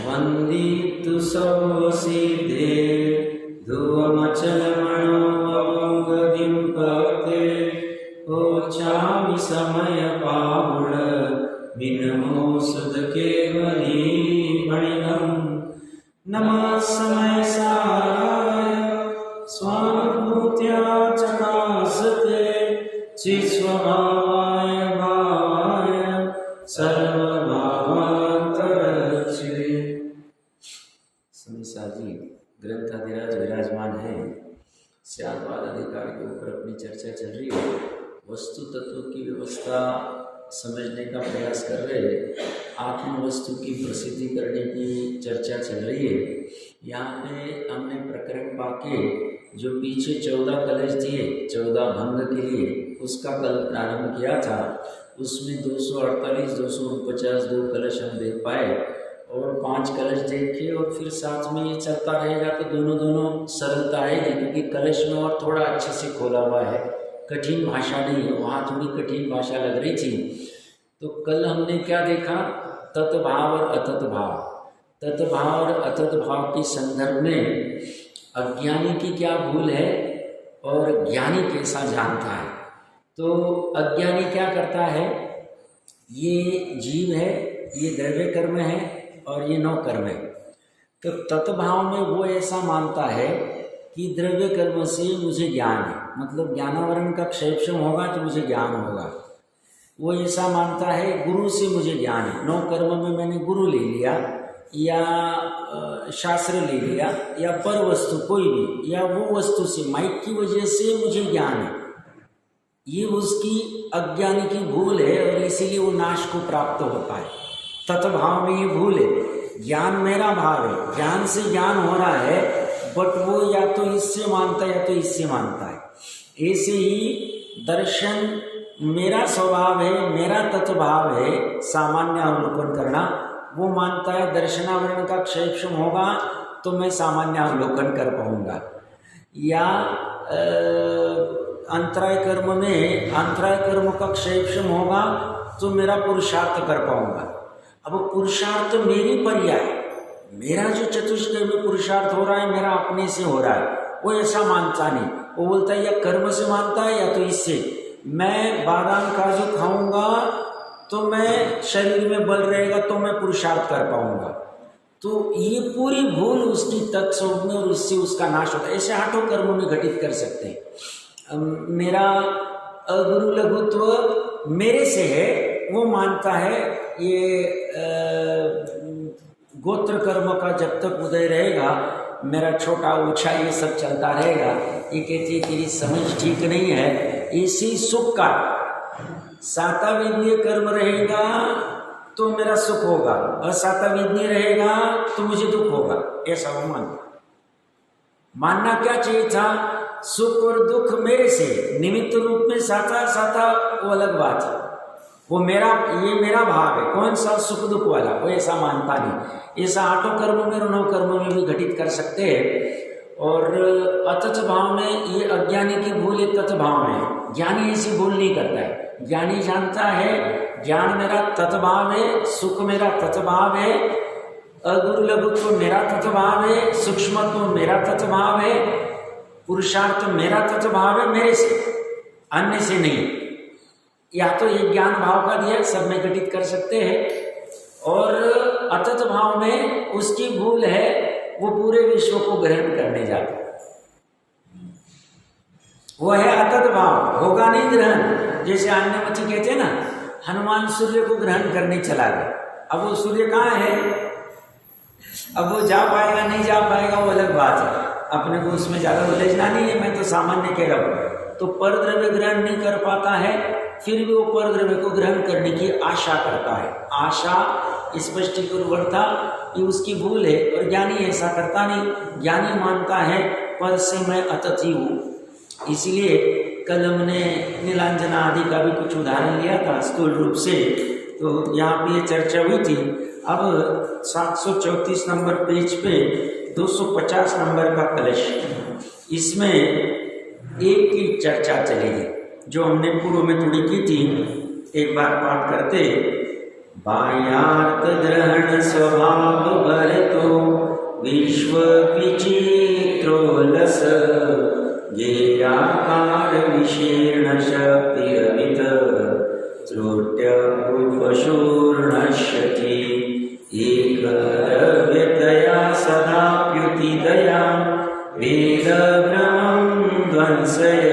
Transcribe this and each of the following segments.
वन्दितु सौसिद्धे ध्रुवमचलमणोऽवङ्गतिं पते ओचामि समयपावुळ विनमोऽसुतकेवलीमणिगं नमः समयसाराय स्वानुभूत्या चकासते चिस्वभावाय भावाय सर्वभावान्तरक्षिणे। समीसा जी ग्रंथाधिराज विराजमान है। श्यामवाद अधिकार के ऊपर अपनी चर्चा चल रही है। वस्तु तत्व की व्यवस्था समझने का प्रयास कर रहे हैं। आत्म वस्तु की प्रसिद्धि करने की चर्चा चल रही है। यहाँ पे हमने प्रकरण पाके जो पीछे 14 कलश दिए 14 भंग के लिए उसका कल प्रारंभ किया था। उसमें 248, 249 दो कलश हम देख पाए और 5 कलश देखे और फिर साथ में ये चलता रहेगा तो दोनों सरलता आएगी, क्योंकि कलश में और थोड़ा अच्छे से खोला हुआ है, कठिन भाषा नहीं है। वहाँ थोड़ी कठिन भाषा लग रही थी। तो कल हमने क्या देखा? तत्भाव और अतत भाव। तत्भाव और अतत भाव के संदर्भ में अज्ञानी की क्या भूल है और ज्ञानी कैसा जानता है। तो अज्ञानी क्या करता है? ये जीव है, ये द्रव्य कर्म है और ये नौ कर्म है। तो तत्भाव में वो ऐसा मानता है कि द्रव्य कर्म से मुझे ज्ञान है, मतलब ज्ञानावरण का क्षेपण होगा तो मुझे ज्ञान होगा। वो ऐसा मानता है गुरु से मुझे ज्ञान है। नौ कर्म में मैंने गुरु ले लिया या शास्त्र ले लिया या पर वस्तु कोई भी या वो वस्तु से माइक की वजह से मुझे ज्ञान है। ये उसकी अज्ञानी की भूल है और इसीलिए वो नाश को प्राप्त होता है। तत्भाव में ये भूल है। ज्ञान मेरा भाव है, ज्ञान से ज्ञान हो रहा है, बट वो या तो इससे मानता है या तो इससे मानता है। ऐसे ही दर्शन मेरा स्वभाव है, मेरा तत्भाव है, सामान्य अवलोकन करना। वो मानता है दर्शनावरण का क्षेपण होगा तो मैं सामान्य अवलोकन कर पाऊंगा, या अंतराय कर्म में अंतराय कर्म का क्षेपण होगा तो मेरा पुरुषार्थ कर पाऊंगा। अब पुरुषार्थ मेरी पर्याय, मेरा जो चतुष्टय में पुरुषार्थ हो रहा है मेरा अपने से हो रहा है। वो ऐसा मानता नहीं। वो बोलता है या कर्म से मानता है या तो इससे। मैं बादाम काजू खाऊंगा तो मैं शरीर में बल रहेगा तो मैं पुरुषार्थ कर पाऊंगा। तो ये पूरी भूल उसकी तत्स्वरूप में और उससे उसका नाश होता है। ऐसे 8 कर्मों में घटित कर सकते हैं। मेरा अगुरु लघुत्व मेरे से है, वो मानता है ये गोत्र कर्म का जब तक उदय रहेगा मेरा छोटा ऊंचा ये सब चलता रहेगा। ये कहती है तेरी समझ ठीक नहीं है। इसी सुख का साताविद्य कर्म रहेगा तो मेरा सुख होगा, असाताविद्य रहेगा तो मुझे दुख होगा, ऐसा वो मानना क्या चाहिए था? सुख और दुख मेरे से, निमित्त रूप में साता वो अलग बात है। वो मेरा, ये मेरा भाव है। कौन सा? सुख दुख वाला। वो ऐसा मानता नहीं। ऐसा 8 कर्मों में और 9 कर्मों में भी घटित कर सकते हैं। और अतत भाव में ये अज्ञानी की भूल है, तत्भाव में। ज्ञानी ऐसी भूल नहीं करता है। ज्ञानी जानता है ज्ञान मेरा तत्भाव है, सुख मेरा तत्भाव है, अगुरु लघुत्व मेरा तत्भाव है, सूक्ष्मत्व मेरा तत्भाव है, पुरुषार्थ मेरा तत्भाव है, मेरे से, अन्य से नहीं। या तो ये ज्ञान भाव का दिया, सब में घटित कर सकते हैं। और अतत भाव में उसकी भूल है, वो पूरे विश्व को ग्रहण करने जाता है। वो है अतत भाव, होगा नहीं ग्रहण। जैसे अन्यमति कहते हैं ना, हनुमान सूर्य को ग्रहण करने चला गया। अब वो सूर्य कहाँ है? अब वो जा पाएगा नहीं जा पाएगा वो अलग बात है, अपने को उसमें ज़्यादा उलझना नहीं है। मैं तो सामान्य कह रहा हूँ। तो पर द्रव्य ग्रहण नहीं कर पाता है, फिर भी वो पर द्रव्य को ग्रहण करने की आशा करता है। आशा स्पष्टीकरण था कि उसकी भूल है। और ज्ञानी ऐसा करता नहीं। ज्ञानी मानता है पर से मैं अतत ही हूँ। इसलिए कल हमने नीलांजना आदि का भी कुछ उदाहरण लिया था स्थूल रूप से, तो यहाँ पे ये चर्चा हुई थी। अब 734 नंबर पेज पे 250 नंबर का कलश, इसमें एक की चर्चा चलेगी जो हमने पूर्व में थोड़ी की थी। एक बार पाठ करते बाह्यार्थ ग्रहण स्वभाव भरतो विश्व विचित्रोलस गेयाकार विशीर्ण शक्तिरमित त्रुट्य पशूर्णश्यति एकरव्यतया सदाप्युतिदया वेदभ्रमं ध्वंसय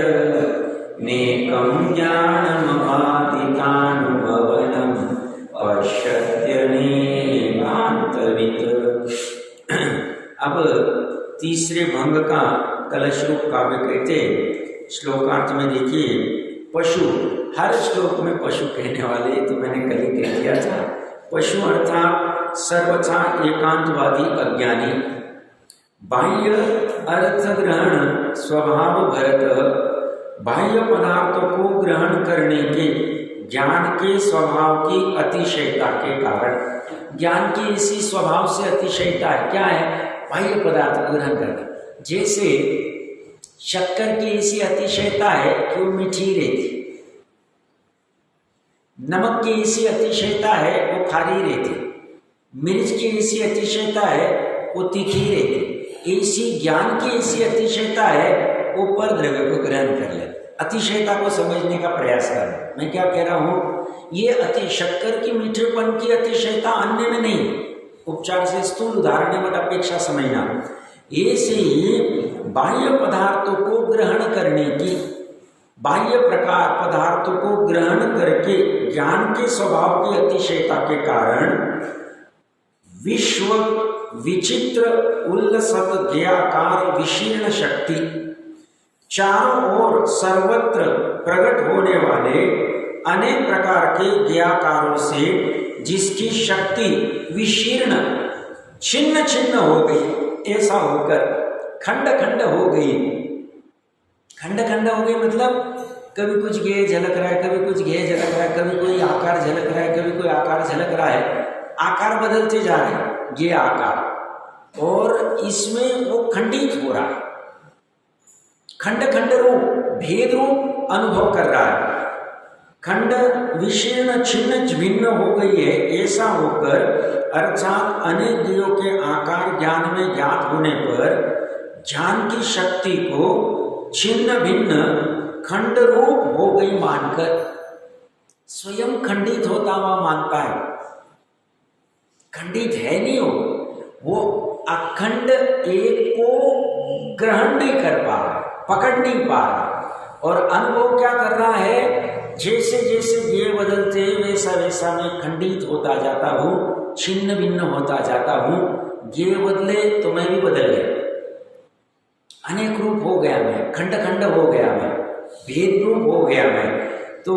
नेकं ज्ञानमपादितानुभवनं पश्यत्यनेकान्तवित्। अब तीसरे भंग का कलश रूप काव्य कहते श्लोकार्थ में देखिए, पशु, हर श्लोक में पशु कहने वाले तो मैंने कल ही कह दिया था। पशु अर्थात सर्वथा एकांतवादी अज्ञानी, बाह्य अर्थ ग्रहण स्वभाव भरत, बाह्य पदार्थों को ग्रहण करने के ज्ञान के स्वभाव की अतिशयता के कारण, ज्ञान की इसी स्वभाव से अतिशयता है। क्या है? बाह्य पदार्थ को ग्रहण करना। जैसे शक्कर की इसी अतिशयता है कि वो मीठी रहती, नमक की इसी अतिशयता है वो खारी रहती, मिर्च की इसी अतिशयता है वो तीखी रहती, इसी ज्ञान की इसी अतिशयता है ऊपर द्रव्य को ग्रहण कर ले। अतिशयता को समझने का प्रयास करना। मैं क्या कह रहा हूँ, ये अति शक्कर की मीठेपन की अतिशयता अन्य में नहीं, उपचार से स्थूल उदाहरण है, बट अपेक्षा समझना। ऐसे ही बाह्य पदार्थों को ग्रहण करने की, बाह्य प्रकार पदार्थों को ग्रहण करके ज्ञान के स्वभाव की अतिशयता के कारण विश्व विचित्र उल्लसत ज्ञाकार विशीर्ण शक्ति, चारों ओर सर्वत्र प्रकट होने वाले अनेक प्रकार के ज्ञाकारों से जिसकी शक्ति विशीर्ण छिन्न छिन्न हो गई, ऐसा होकर खंड खंड हो गई। खंड खंड हो गई मतलब कभी कुछ गेय झलक रहा है, कभी कुछ गेय झलक रहा है, कभी कोई आकार झलक रहा है, कभी कोई आकार झलक रहा है, आकार बदलते जा रहे हैं ये आकार, और इसमें वो खंडित हो रहा है, खंड खंड रूप भेद रूप अनुभव कर रहा है। खंड विशीर्ण छिन्न भिन्न हो गई है, ऐसा होकर अर्थात अनेक जीवों के आकार ज्ञान में ज्ञात होने पर ज्ञान की शक्ति को छिन्न भिन्न खंड रूप हो गई मानकर स्वयं खंडित होता हुआ मानता है। खंडित है नहीं वो अखंड एक को ग्रहण नहीं कर पा रहा, पकड़ नहीं पा रहा, और अनुभव क्या कर रहा है, जैसे जैसे ये बदलते वैसा वैसा मैं खंडित होता जाता हूँ, छिन्न भिन्न होता जाता हूँ। ये बदले तो मैं भी बदल गया, अनेक रूप हो गया मैं, खंड खंड हो गया मैं, भेद रूप हो गया मैं। तो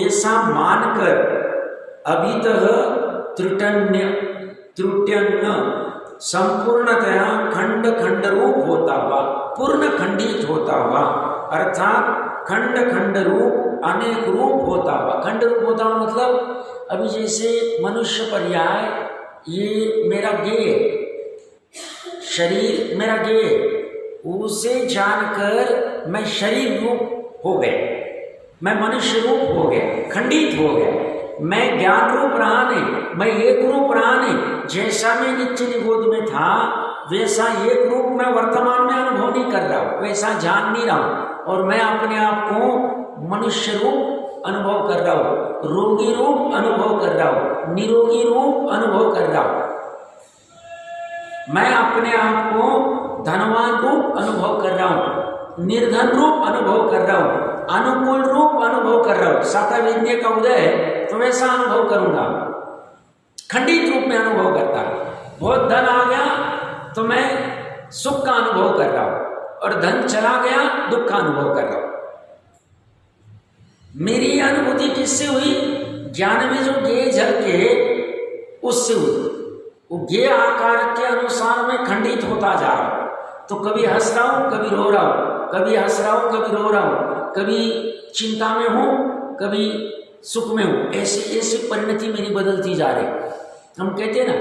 ऐसा मानकर अभितः त्रुट्यन्न संपूर्णतया खंड खंड रूप होता हुआ, पूर्ण खंडित होता हुआ, अर्थात खंड खंड रूप अनेक रूप होता हुआ। खंड रूप होता हुआ मतलब अभी जैसे मनुष्य पर्याय, ये मेरा गेय, शरीर मेरा गेय, उसे जानकर मैं शरीर रूप हो गया, मैं मनुष्य रूप हो गया, खंडित हो गया। मैं ज्ञान रूप रहा नहीं, मैं एक रूप रहा नहीं। जैसा मैं नित्य निबोध में था वैसा एक रूप मैं वर्तमान में अनुभव नहीं कर रहा हूँ, वैसा जान नहीं रहा हूँ, और मैं अपने आप को मनुष्य रूप अनुभव कर रहा हूँ, रोगी रूप अनुभव कर रहा हूँ, निरोगी रूप अनुभव कर रहा हूँ। मैं अपने आप को धनवान रूप अनुभव कर रहा हूँ, निर्धन रूप अनुभव कर रहा हूँ, अनुकूल रूप अनुभव कर रहा हूँ। सातविद्य का उदय है तो वैसा अनुभव करूंगा, खंडित रूप में अनुभव करता हूँ। बहुत धन आ गया तो मैं सुख का अनुभव कर रहा हूँ, और धन चला गया दुख का अनुभव कर रहा हूँ। मेरी अनुभूति किससे हुई? ज्ञान में जो गेय झलके उससे हुई। वो गेय आकार के अनुसार मैं खंडित होता जा रहा हूँ। तो कभी हंस रहा हूँ, कभी रो रहा हूँ, कभी हंस रहा हूँ, कभी रो रहा हूँ, कभी चिंता में हूँ, कभी सुख में हूँ। ऐसी ऐसी परिणति मेरी बदलती जा रही। हम कहते हैं ना,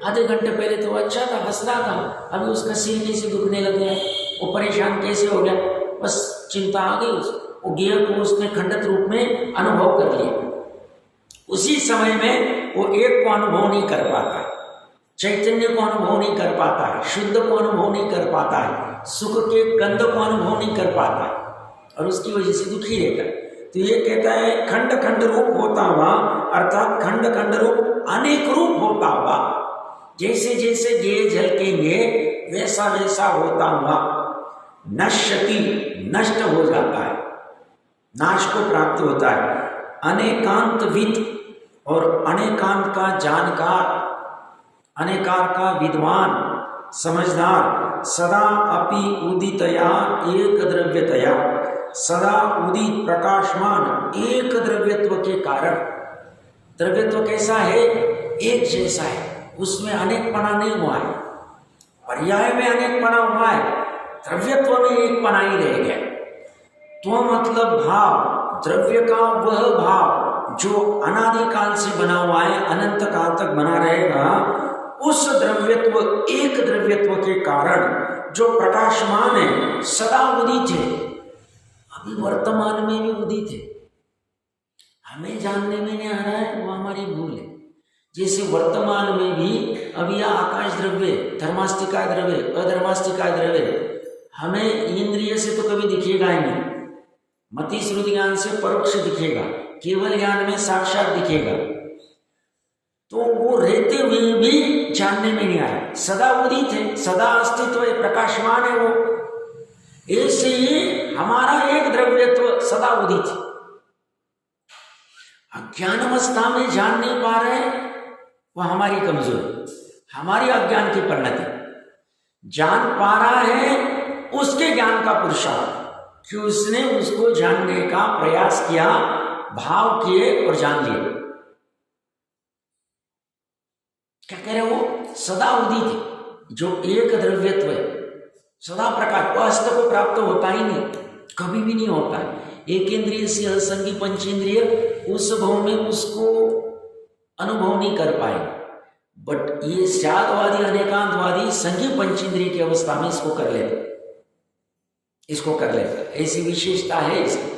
आधे घंटे पहले तो अच्छा था, हंस रहा था, अभी उसका सिर कैसे दुखने लग गया, वो परेशान कैसे हो गया, बस चिंता आ गई उसको, वो गेय को उसने खंडित रूप में अनुभव कर लिया। उसी समय में वो एक को अनुभव नहीं कर पाता है, चैतन्य को अनुभव नहीं कर पाता है, शुद्ध को अनुभव नहीं कर पाता है, सुख के गंध को अनुभव नहीं कर पाता है और उसकी वजह से दुखी रहता है। तो ये कहता है खंड खंड रूप होता हुआ, अर्थात खंड खंड रूप अनेक रूप होता हुआ, जैसे जैसे ये झलकेंगे वैसा वैसा होता हुआ नश्यति, नष्ट हो जाता है, नाश को प्राप्त होता है। अनेकांतविद और अनेकांत का जानकार, अनेकार का विद्वान समझदार, सदा अपि उदितया एक द्रव्यतया, सदा उदित प्रकाशमान एक द्रव्यत्व के कारण। द्रव्यत्व कैसा है? एक जैसा है, उसमें अनेकपना नहीं हुआ है, पर्याय में अनेकपना हुआ है, द्रव्यत्व में एक पना ही रह गया। तो मतलब भाव, द्रव्य का वह भाव जो अनादिकाल से बना हुआ है, अनंत काल तक बना रहेगा, उस द्रव्यत्व, एक द्रव्यत्व के कारण जो प्रकाशमान है, सदा उदित है, अभी वर्तमान में भी उदित है। हमें जानने में नहीं आ रहा है, वो हमारी भूल है। जैसे वर्तमान में भी अभी यह आकाश द्रव्य, धर्मास्तिका द्रव्य, अधर्मास्तिका द्रव्य हमें इंद्रिय से तो कभी दिखेगा ही नहीं, मति श्रुति ज्ञान से परोक्ष दिखेगा, केवल ज्ञान में साक्षात दिखेगा। तो वो रहते हुए भी जानने में नहीं आया, सदा उदित है, सदा अस्तित्व है, प्रकाशमान है वो। ऐसे ही हमारा एक द्रव्यत्व सदा उदित है। अज्ञान अवस्था में जान नहीं पा रहे, वह हमारी कमजोरी, हमारी अज्ञान की परिणति। जान पा रहा है उसके ज्ञान का पुरुषार्थ, कि उसने उसको जानने का प्रयास किया, भाव किए और जान लिए। क्या कह रहे वो? सदा उदित है, जो एक द्रव्यत्व है, सदा प्रकाश, अस्त को प्राप्त होता ही नहीं, कभी भी नहीं होता है। एक इंद्रिय से असंगी पंचेंद्रिय उस भाव में उसको अनुभव नहीं कर पाए, बट ये स्यादवादी अनेकांतवादी संगी पंचेंद्रिय की अवस्था में इसको कर लेते, इसको कर लेते। ऐसी विशेषता है इसकी।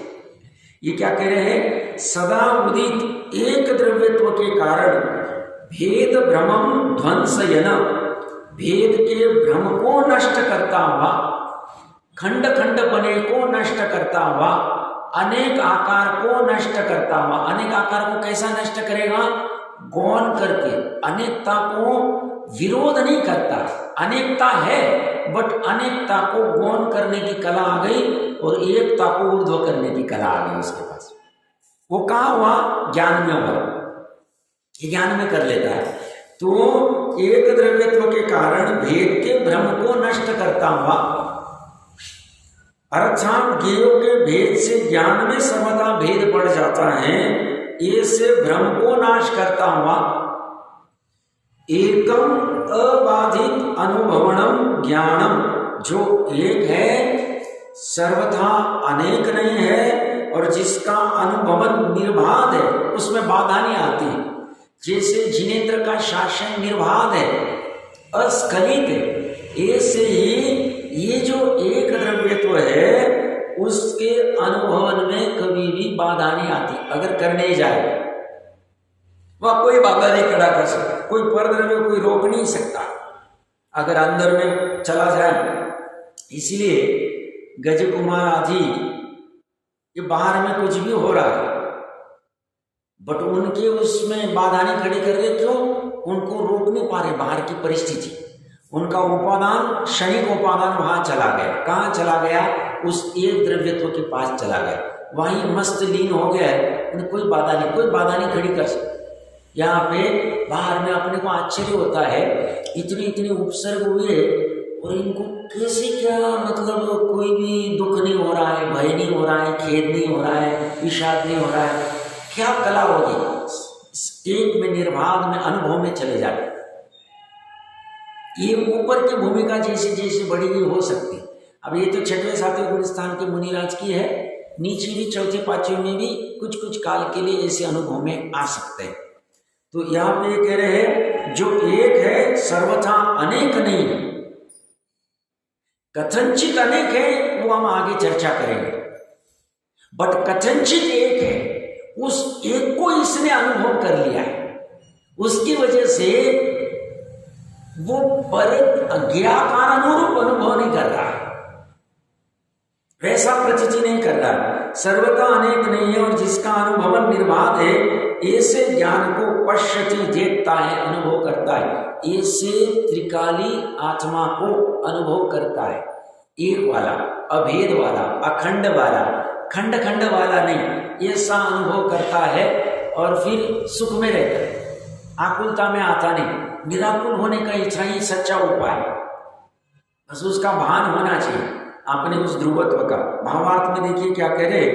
ये क्या कह रहे हैं? सदा उदित एक द्रव्यत्व के कारण भेद भ्रमम ध्वंसयन, भेद के भ्रम को नष्ट करता हुआ, खंड खंड बने को नष्ट करता हुआ, अनेक आकार को नष्ट करता हुआ। अनेक आकार को कैसा नष्ट करेगा? गौण करके। अनेकता को विरोध नहीं करता, अनेकता है, बट अनेकता को गौण करने की कला आ गई और एकता को ऊर्ध्व करने की कला आ गई उसके पास। वो कहाँ हुआ? ज्ञान में हुआ, ज्ञान में कर लेता है। तो एक द्रव्यत्व के कारण भेद के भ्रम को नष्ट करता हुआ, अर्थात ज्ञेयों के भेद से ज्ञान में सर्वथा भेद बढ़ जाता है, ऐसे भ्रम को नाश करता हुआ एकम अबाधित अनुभवणम ज्ञानम, जो एक है, सर्वथा अनेक नहीं है, और जिसका अनुभवन निर्बाध है, उसमें बाधा नहीं आती। जैसे जिनेंद्र का शासन निर्बाध है, अस्खलित है, ऐसे ही ये जो एक द्रव्यत्व है उसके अनुभवन में कभी भी बाधा नहीं आती। अगर करने जाए वह कोई बाधा नहीं खड़ा कर सकता, कोई परद्रव्य कोई रोक नहीं सकता अगर अंदर में चला जाए। इसलिए गज कुमार आदि ये बाहर में कुछ भी हो रहा है, बट उनके उसमें बाधा नहीं खड़ी कर रहे। क्यों? उनको रोक नहीं पा रहे बाहर की परिस्थिति। उनका उपादान, क्षणिक उपादान वहां चला गया। कहाँ चला गया? उस एक द्रव्यत्व के पास चला गया, वहीं मस्त लीन हो गया है। उन्हें कोई बाधा नहीं, कोई बाधा नहीं खड़ी कर सकता। यहाँ पे बाहर में अपने को आश्चर्य होता है, इतने इतने उपसर्ग हुए और इनको कैसे, क्या मतलब कोई भी दुख नहीं हो रहा है, भय नहीं हो रहा है, खेद नहीं हो रहा है, विषाद नहीं हो रहा है, क्या कला होगी? एक में निर्बाध में अनुभव में चले जाते। ये ऊपर की भूमिका जैसे जैसे बड़ी हुई हो सकती। अब ये तो छठवें सातवें गुणस्थान के मुनिराज की है, नीचे भी चौथे पांचवें में भी कुछ कुछ काल के लिए ऐसे अनुभव में आ सकते हैं। तो यहाँ पे कह रहे हैं जो एक है सर्वथा अनेक नहीं, कथनचित अनेक है, वो हम आगे चर्चा करेंगे, बट कथनचित एक है, उस एक को इसने अनुभव कर लिया है, उसकी वजह से वो पर ज्ञाकार अनुरूप अनुभव नहीं कर रहा, वैसा प्रतीति नहीं कर रहा। सर्वथा अनेक नहीं है और जिसका अनुभव निर्बाध है, ऐसे ज्ञान को पश्यति देखता है, अनुभव करता है, ऐसे त्रिकाली आत्मा को अनुभव करता है। एक वाला, अभेद वाला, अखंड वाला, खंड खंड वाला नहीं, ऐसा अनुभव करता है और फिर सुख में रहता है, आकुलता में आता नहीं। निराकुल होने का इच्छा ही सच्चा उपाय, बस उसका भान होना चाहिए आपने उस ध्रुवत्व का। महाभारत में देखिए क्या कह रहे,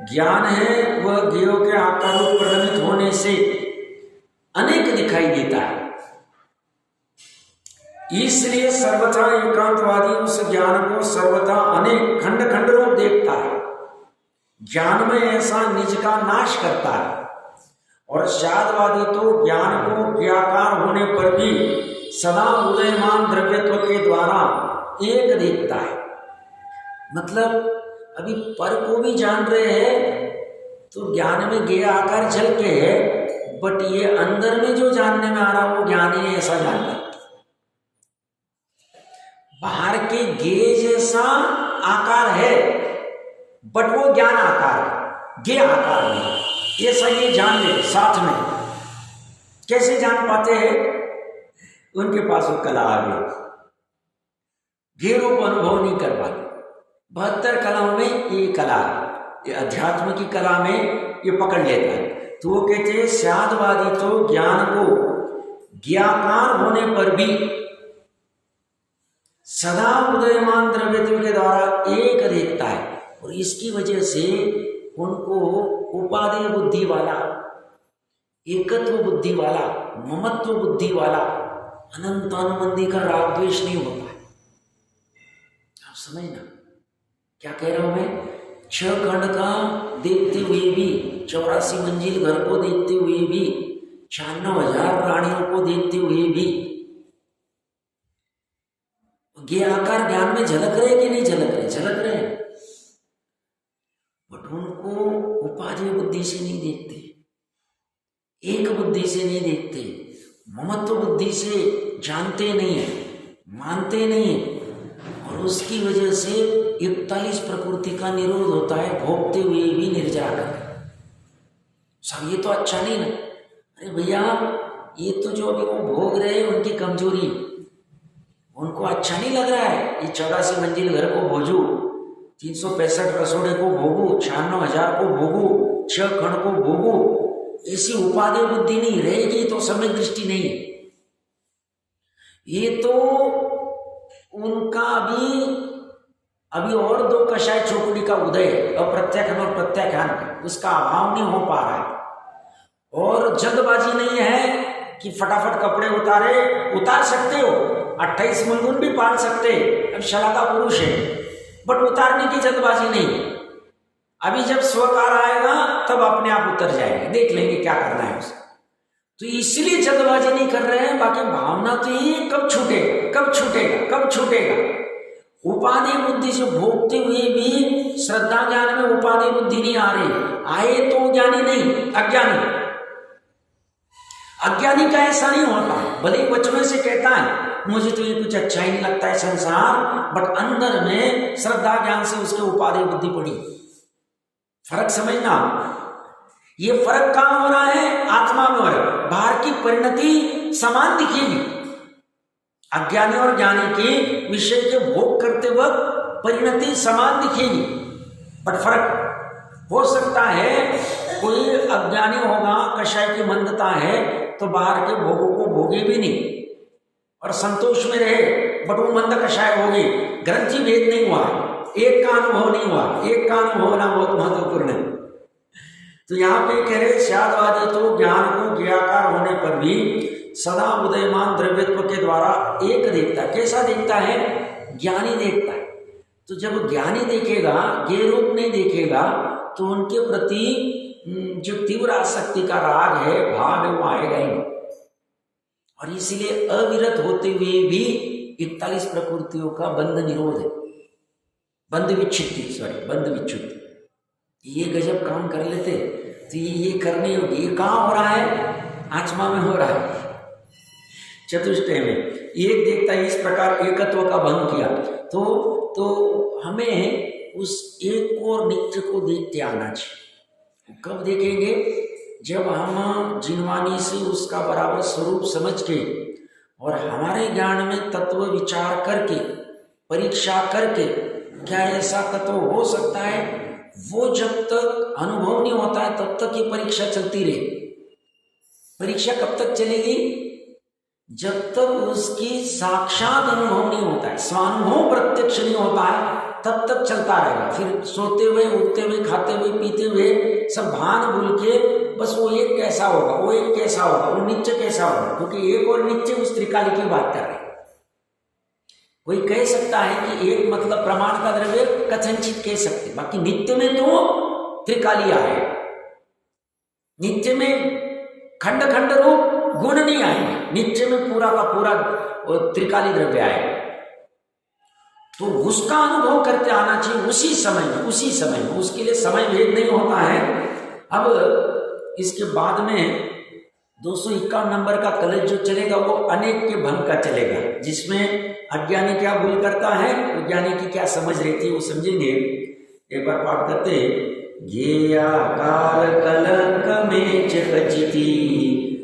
ज्ञान है वह ज्ञेयों के आकार में परिणमित होने से अनेक दिखाई देता है, इसलिए सर्वथा एकांतवादी उस ज्ञान को सर्वथा अनेक खंड खंड रूप देखता है। ज्ञान में ऐसा निज का नाश करता है। और शादवादी तो ज्ञान को ज्ञाकार होने पर भी सदा उदयमान द्रव्यत्व के द्वारा एक देखता है। मतलब अभी पर को भी जान रहे हैं तो ज्ञान में ज्ञेय आकार झल के है, बट ये अंदर में जो जानने में आ रहा वो ज्ञान ही ऐसा जानना, बाहर के ज्ञेय जैसा आकार है बट वो ज्ञान आकार है, ज्ञेय आकार नहीं, ऐसा ये जान ले साथ में। कैसे जान पाते हैं? उनके पास वो कला आ गई, ज्ञेय रूप अनुभव नहीं कर पाते। 72 कलाओं में ये कला, ये अध्यात्म की कला में ये पकड़ लेता है। तो वो कहते हैं शादवादी तो ज्ञान को ज्ञाकार होने पर भी सदा उदयमान द्रव्यत्व के द्वारा एक देखता है, और इसकी वजह से उनको उपादेय बुद्धि वाला, एकत्व बुद्धि वाला, ममत्व बुद्धि वाला अनंत अनुबंधी का राग द्वेष नहीं होता है। आप समझना क्या कह रहा हूं मैं? 6 खंड का देखते हुए भी, 84 मंजिल घर को देखते हुए भी, 96,000 प्राणियों को देखते हुए भी ये आकार ज्ञान में झलक रहे कि नहीं झलक रहे? झलक रहे, बट उनको उपादेय बुद्धि से नहीं देखते, एक बुद्धि से नहीं देखते, ममत्व बुद्धि से जानते नहीं है, मानते नहीं है, और उसकी वजह से 41 प्रकृति का निरोध होता है, भोगते हुए भी निर्जरा कर। सब ये तो अच्छा नहीं ना। अरे भैया, ये तो जो अभी वो भोग रहे हैं उनकी कमजोरी, उनको अच्छा नहीं लग रहा है। ये 84 मंजिल घर को भोजू, 365 रसोड़े को भोगू, 96,000 को भोगू, 6 खंड को भोगू, ऐसी उपादेय बुद्धि नहीं रहेगी तो सम्यक दृष्टि नहीं है। ये तो उनका अभी और 2 कषाय चौकड़ी का उदय, अप्रत्याख्यान और प्रत्याख्यान, उसका अभाव नहीं हो पा रहा है। और जल्दबाजी नहीं है कि फटाफट कपड़े उतार सकते हो, 28 मंगुन भी पाल सकते, अब शलाका पुरुष है, बट उतारने की जल्दबाजी नहीं। अभी जब स्वकार आएगा तब अपने आप उतर जाएगा, देख लेंगे क्या करना है उसे। तो इसलिए जल्दबाजी नहीं कर रहे हैं। बाकी भावना तो ये कब छूटेगा, कब छूटेगा, कब छूटेगा। उपादेय बुद्धि से भोगते हुए भी श्रद्धा ज्ञान में उपादेय बुद्धि नहीं आ रही, आए तो ज्ञानी नहीं, अज्ञानी। अज्ञानी का ऐसा नहीं होता, भले ही बचपन से कहता है मुझे तो ये कुछ अच्छा ही नहीं लगता है संसार, बट अंदर में श्रद्धा ज्ञान से उसके उपादेय बुद्धि पड़ी। फर्क समझना, ये फर्क कहां हो रहा है? आत्मा में हो रहा है। बाहर की परिणति समान दिखेगी, अज्ञानी और ज्ञानी के विषय के भोग करते वक्त परिणति समान दिखेगी, बट फर्क हो सकता है। कोई अज्ञानी होगा, कषाय की मंदता है, तो बाहर के भोगों को भोगे भी नहीं और संतोष में रहे, बट वो मंद कषाय होगी। ग्रंथि भेद नहीं हुआ, एक का अनुभव नहीं हुआ, एक का अनुभव होना बहुत महत्वपूर्ण है। तो यहाँ पे कह रहे शादवादी तो ज्ञान को ज्ञाकार होने पर भी सदा उदयमान द्रव्यत्व के द्वारा एक देखता है। कैसा देखता है? ज्ञानी देखता है। तो जब ज्ञानी देखेगा, ज्ञेय रूप नहीं देखेगा, तो उनके प्रति जो तीव्र आसक्ति का राग है, भाव है, वो आएगा ही नहीं। और इसीलिए अविरत होते हुए भी 41 प्रकृतियों का बंध निरोध है, बंध विच्छित्ति। ये गजब काम कर लेते। तो ये करनी होगी। ये कहाँ हो रहा है? आत्मा में हो रहा है, चतुष्टय में। एक देखता है इस प्रकार एकत्व का भंग किया तो हमें उस एक और नित्य को देखते आना चाहिए। कब देखेंगे? जब हम जिनवानी से उसका बराबर स्वरूप समझ के और हमारे ज्ञान में तत्व विचार करके, परीक्षा करके, क्या ऐसा तत्व हो सकता है, वो जब तक अनुभव नहीं होता है तब तक ये परीक्षा चलती रहे। परीक्षा कब तक चलेगी? जब तक उसकी साक्षात अनुभव नहीं होता है, स्वानुभव प्रत्यक्ष नहीं होता है, तब तक चलता रहेगा। फिर सोते हुए, उठते हुए, खाते हुए, पीते हुए सब भान भूल के बस वो एक कैसा होगा, वो एक कैसा होगा, वो नित्य कैसा होगा, क्योंकि एक और नित्य उस त्रिकाली की बात कर रहे हैं। कोई कह सकता है कि एक मतलब प्रमाण का द्रव्य कथनचित कह सकते, बाकी नित्य में तो त्रिकाली आए, नित्य में खंड खंड रूप गुण नहीं आएंगे, नित्य में पूरा का पूरा त्रिकाली द्रव्य आए। तो उसका अनुभव करते आना चाहिए उसी समय में, उसके लिए समय भेद नहीं होता है। अब इसके बाद में 251 नंबर का कलश जो चलेगा वो अनेक के भंग का चलेगा, जिसमें अज्ञानी क्या भूल करता है, विज्ञानी की क्या समझ रहती है, वो समझेंगे। एक बार पाठ करते हैं। ज्ञेयाकार कलंक में चकचिति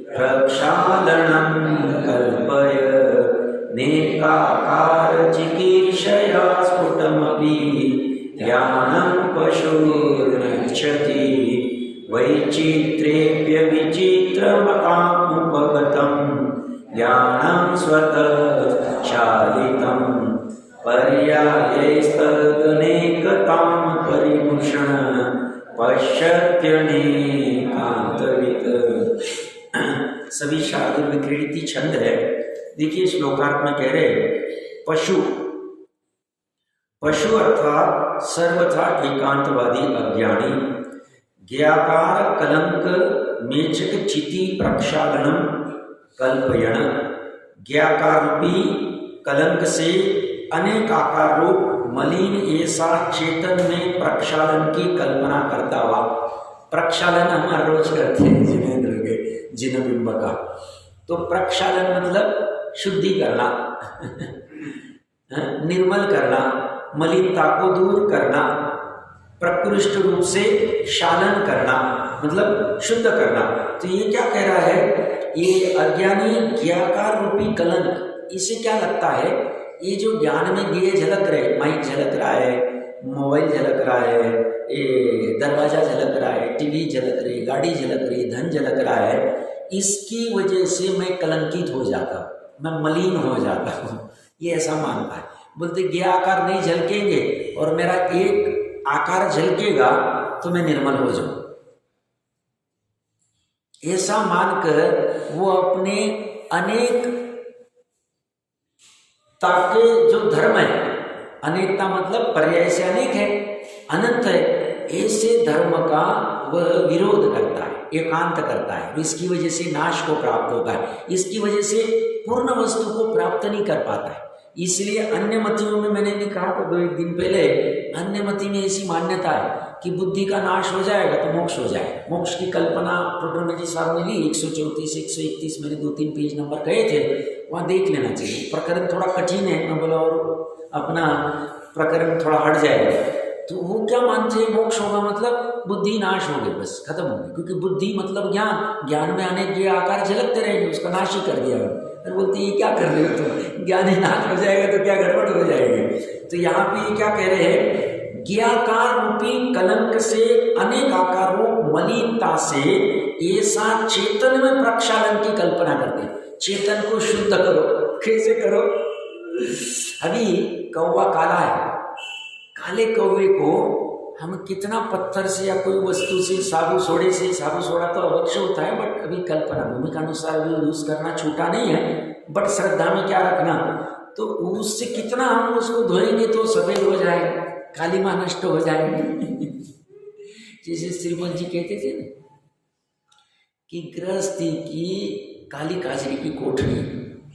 प्रक्षालनम कल्पय नेकाकार चिकीर्षया स्फुटमपि ज्ञानं पशुर्नश्यति वैचित्रेभ्य विचित्रमतामुपगतं ज्ञानं स्वतः चालितं पर्यायैस्तदनेकतां परिभूषण पश्यत्यनेकान्तवित्। सभी शार्दुल विक्रीडिति छंद है। देखिए श्लोकार्थ में कह रहे पशु अर्थात सर्वथा एकांतवादी अज्ञानी, ज्ञाकार कलंक मेचक चिति प्रक्षालनम कल्पयण, ज्ञाकार रूपी कलंक से अनेक आकार रूप मलिन ऐसा चेतन में प्रक्षालन की कल्पना करता हुआ। प्रक्षालन हम हर रोज करते हैं जिनेंद्र के जिन बिंब का। तो प्रक्षालन मतलब शुद्धि करना, निर्मल करना, मलिनता को दूर करना, प्रकृष्ट रूप से शालन करना मतलब शुद्ध करना। तो ये क्या कह रहा है? ये अज्ञानी ज्ञाकार रूपी कलंक, इसे क्या लगता है? ये जो ज्ञान में दिए झलक रहे, माइक झलक रहा है, मोबाइल झलक रहा है, ये दरवाजा झलक रहा है, टीवी झलक रही, गाड़ी झलक रही, धन झलक रहा है, इसकी वजह से मैं कलंकित हो जाता हूँ, मैं मलिन हो जाता हूँ, ये ऐसा मानता है। बोलते ज्ञा आकार नहीं झलकेंगे और मेरा एक आकार झलकेगा तो मैं निर्मल हो जाऊं। ऐसा मानकर वो अपने अनेक ताके जो धर्म है, अनेकता मतलब पर्याय से अनेक है, अनंत है, ऐसे धर्म का वह विरोध करता है, एकांत करता है, इसकी वजह से नाश को प्राप्त होता है, इसकी वजह से पूर्ण वस्तु को प्राप्त नहीं कर पाता है। इसलिए अन्य मतियों में मैंने भी कहा था 2-1 दिन पहले, अन्य मति में ऐसी मान्यता है कि बुद्धि का नाश हो जाएगा तो मोक्ष हो जाएगा। मोक्ष की कल्पना टोटल जी साहब ने ली 134 131 मैंने 2-3 पेज नंबर कहे थे, वहाँ देख लेना चाहिए। प्रकरण थोड़ा कठिन है, मैं बोला और अपना प्रकरण थोड़ा हट जाएगा। तो वो क्या मानते हैं मोक्ष होगा मतलब बुद्धि नाश हो गई, बस खत्म हो गई, क्योंकि बुद्धि मतलब ज्ञान, ज्ञान में अनेक ये आकार झलकते रहेंगे, उसका नाश ही कर दिया। फिर बोलते ये क्या कर रहे हो तुम, ज्ञान ही नाश हो जाएगा तो क्या गड़बड़ हो जाएगी। तो यहाँ पे ये क्या कह रहे हैं, ज्ञाकार रूपी कलंक से अनेक आकार रूप मलिनता से ऐसा चेतन में प्रक्षालन की कल्पना करते हैं। चेतन को शुद्ध करो, कैसे करो? अभी कौवा काला है, काले कौवे को हम कितना पत्थर से या कोई वस्तु से, साबु सोडे से, साबु सोडा तो अवश्य होता है, बट अभी कल्पना भूमिका अनुसार भी यूज करना छूटा नहीं है, बट श्रद्धा में क्या रखना, तो उससे कितना हम उसको धोएंगे तो सफेद हो जाएगा, काली मां नष्ट हो जाएगी। जैसे श्रीमद जी कहते थे ना कि गृहस्थी की काली काजरी की कोठरी,